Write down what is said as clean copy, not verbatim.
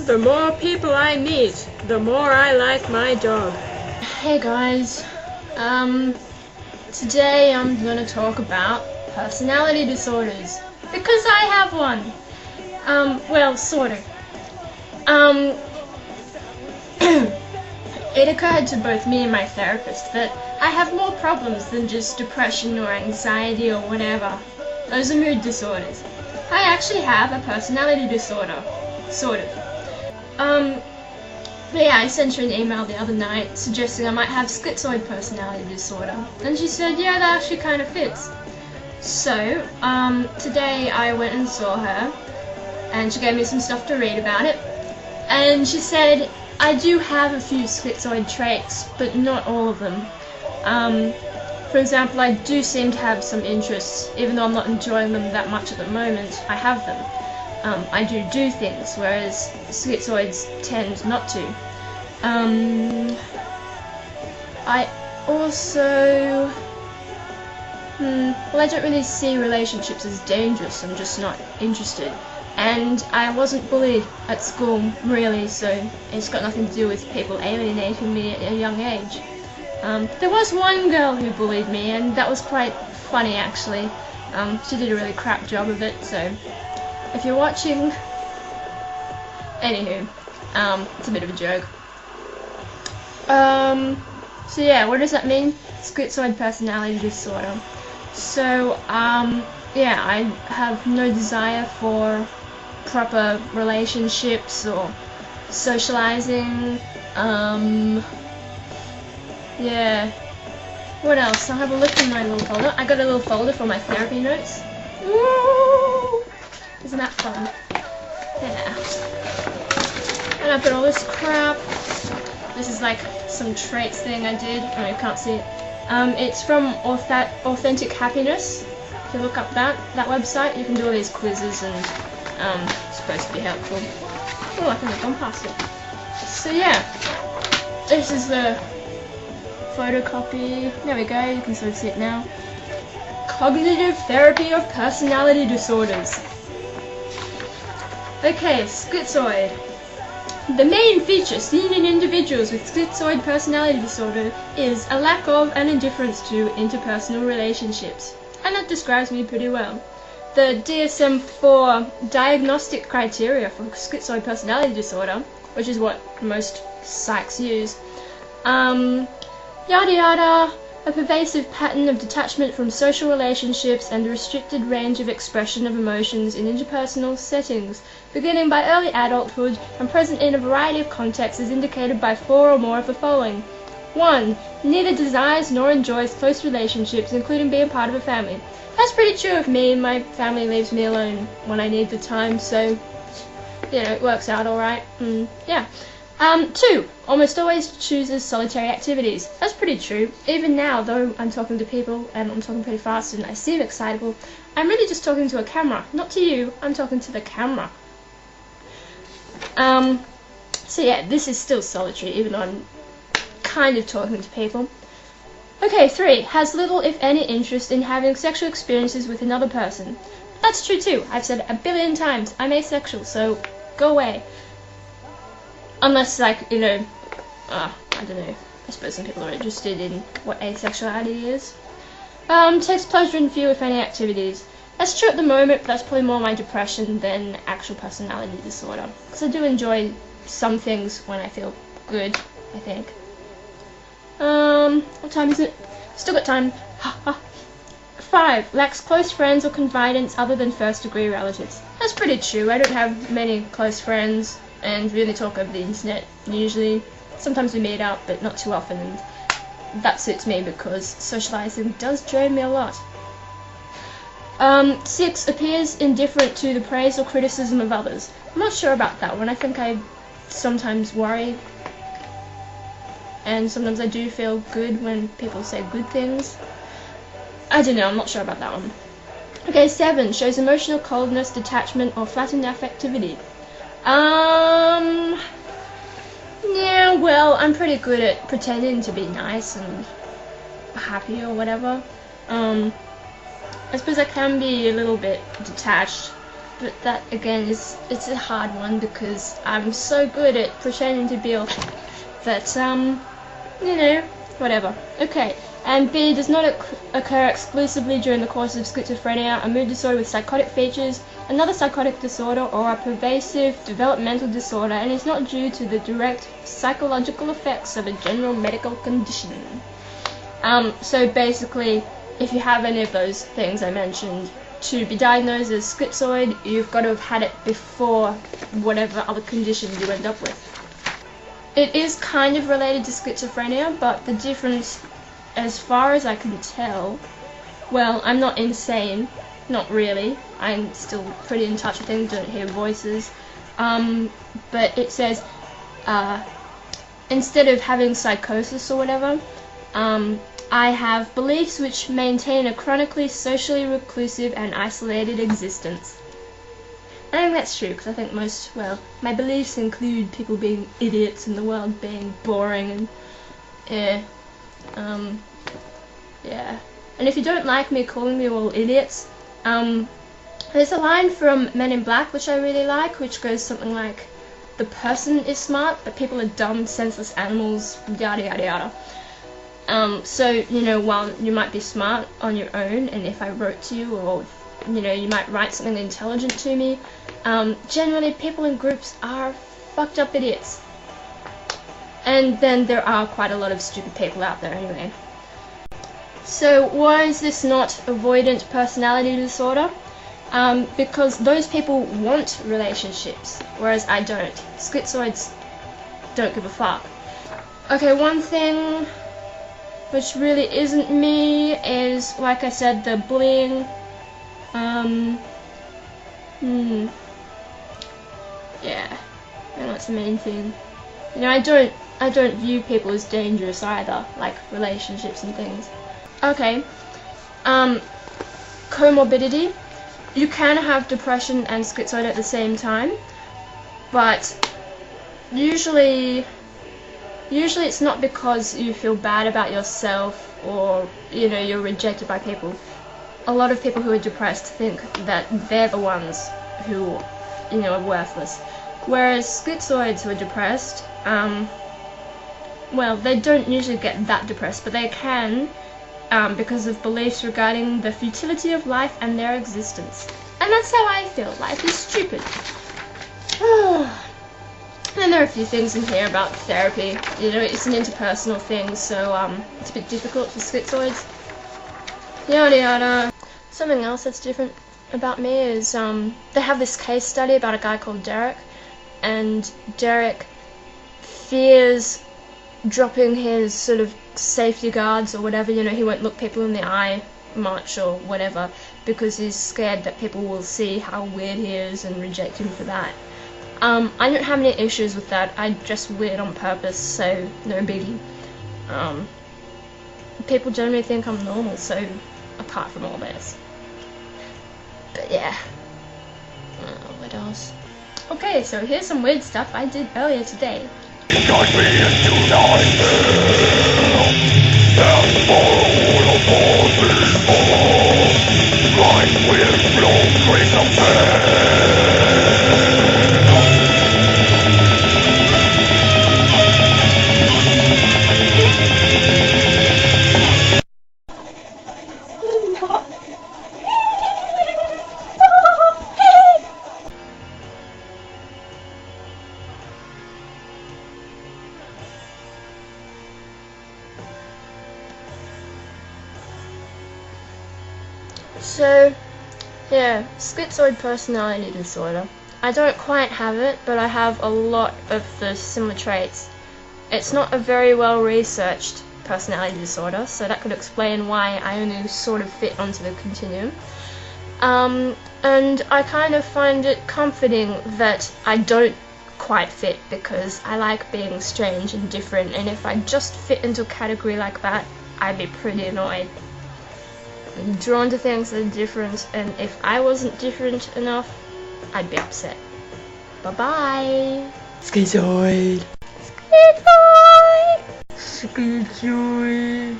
The more people I meet, the more I like my job. Hey guys, today I'm gonna talk about personality disorders, because I have one. Well, sort of. It occurred to both me and my therapist that I have more problems than just depression or anxiety or whatever. Those are mood disorders. I actually have a personality disorder, sort of. But yeah, I sent her an email the other night suggesting I might have schizoid personality disorder, and she said, yeah, that actually kind of fits. So, today I went and saw her, and she gave me some stuff to read about it, and she said, I do have a few schizoid traits, but not all of them. For example, I do seem to have some interests, even though I'm not enjoying them that much at the moment, I have them. I do things, whereas schizoids tend not to. I also... well, I don't really see relationships as dangerous, I'm just not interested. And I wasn't bullied at school, really, so it's got nothing to do with people alienating me at a young age. There was one girl who bullied me, and that was quite funny, actually. She did a really crap job of it, so if you're watching... Anywho, it's a bit of a joke. So yeah, what does that mean? Schizoid personality disorder. So, yeah, I have no desire for proper relationships or socializing. Yeah. What else? I'll have a look in my little folder. I got a little folder for my therapy notes. Woo! Isn't that fun? Yeah. And I've got all this crap. This is like some traits thing I did. Oh, you can't see it. It's from Authentic Happiness. If you look up that website, you can do all these quizzes and it's supposed to be helpful. Oh, I think I've gone past it. So yeah, this is the photocopy. There we go, you can sort of see it now. Cognitive Therapy of Personality Disorders. Okay, schizoid. The main feature seen in individuals with schizoid personality disorder is a lack of and indifference to interpersonal relationships. And that describes me pretty well. The DSM-4 diagnostic criteria for schizoid personality disorder, which is what most psychs use, yada yada, a pervasive pattern of detachment from social relationships and a restricted range of expression of emotions in interpersonal settings, beginning by early adulthood and present in a variety of contexts, is indicated by 4 or more of the following. 1. Neither desires nor enjoys close relationships, including being part of a family. That's pretty true of me. My family leaves me alone when I need the time, so, you know, it works out alright. Yeah. 2. Almost always chooses solitary activities. That's pretty true. Even now, though I'm talking to people and I'm talking pretty fast and I seem excitable, I'm really just talking to a camera. Not to you, I'm talking to the camera. So yeah, this is still solitary, even though I'm kind of talking to people. Okay, 3. Has little, if any, interest in having sexual experiences with another person. That's true too. I've said it a billion times. I'm asexual, so go away. Unless, like, you know, I don't know. I suppose some people are interested in what asexuality is. Takes pleasure in few, if any, activities. That's true at the moment, but that's probably more my depression than actual personality disorder. Because I do enjoy some things when I feel good, I think. What time is it? Still got time. 5. Lacks close friends or confidants other than first-degree relatives. That's pretty true. I don't have many close friends, and we only talk over the internet, usually. Sometimes we meet up, but not too often, and that suits me because socializing does drain me a lot. 6. Appears indifferent to the praise or criticism of others. I'm not sure about that one. I think I sometimes worry, and sometimes I do feel good when people say good things. I don't know, I'm not sure about that one. Okay, 7. Shows emotional coldness, detachment, or flattened affectivity. Yeah, well, I'm pretty good at pretending to be nice and happy or whatever. I suppose I can be a little bit detached but that again it's a hard one because I'm so good at pretending to be ill that you know, whatever. Okay, and B does not occur exclusively during the course of schizophrenia, a mood disorder with psychotic features, another psychotic disorder, or a pervasive developmental disorder, and is not due to the direct psychological effects of a general medical condition. So basically, if you have any of those things I mentioned, to be diagnosed as schizoid, you've got to have had it before whatever other condition you end up with. It is kind of related to schizophrenia, but the difference, as far as I can tell, well, I'm not insane, not really. I'm still pretty in touch with things, don't hear voices. But it says, instead of having psychosis or whatever, I have beliefs which maintain a chronically socially reclusive and isolated existence. I think that's true, because I think my beliefs include people being idiots and the world being boring and, yeah. And if you don't like me calling you all idiots, there's a line from Men in Black which I really like, which goes something like, the person is smart, but people are dumb, senseless animals, yada yada yada. So, you know, while you might be smart on your own, and if I wrote to you, or, you know, you might write something intelligent to me, generally people in groups are fucked up idiots. And then there are quite a lot of stupid people out there anyway. So why is this not avoidant personality disorder? Because those people want relationships, whereas I don't. Schizoids don't give a fuck. Okay, one thing which really isn't me is, like I said, the bullying. Yeah, and that's the main thing. You know, I don't view people as dangerous either, like relationships and things. Okay, comorbidity. You can have depression and schizoid at the same time, but usually it's not because you feel bad about yourself or, you know, you're rejected by people. A lot of people who are depressed think that they're the ones who, you know, are worthless. Whereas schizoids who are depressed, well, they don't usually get that depressed, but they can, because of beliefs regarding the futility of life and their existence. And that's how I feel. Life is stupid. And there are a few things in here about therapy. You know, it's an interpersonal thing, so it's a bit difficult for schizoids. Yada yada. Something else that's different about me is they have this case study about a guy called Derek, and Derek fears dropping his sort of safety guards or whatever. You know, he won't look people in the eye much or whatever because he's scared that people will see how weird he is and reject him for that. I don't have any issues with that. I dress weird on purpose, so no biggie. People generally think I'm normal, so apart from all this. But yeah. What else? Okay, so here's some weird stuff I did earlier today. So, yeah, schizoid personality disorder. I don't quite have it, but I have a lot of the similar traits. It's not a very well researched personality disorder, so that could explain why I only sort of fit onto the continuum. And I kind of find it comforting that I don't quite fit, because I like being strange and different, and if I just fit into a category like that, I'd be pretty annoyed. I'm drawn to things that are different, and if I wasn't different enough, I'd be upset. Bye-bye! Schizoid! Schizoid! Schizoid!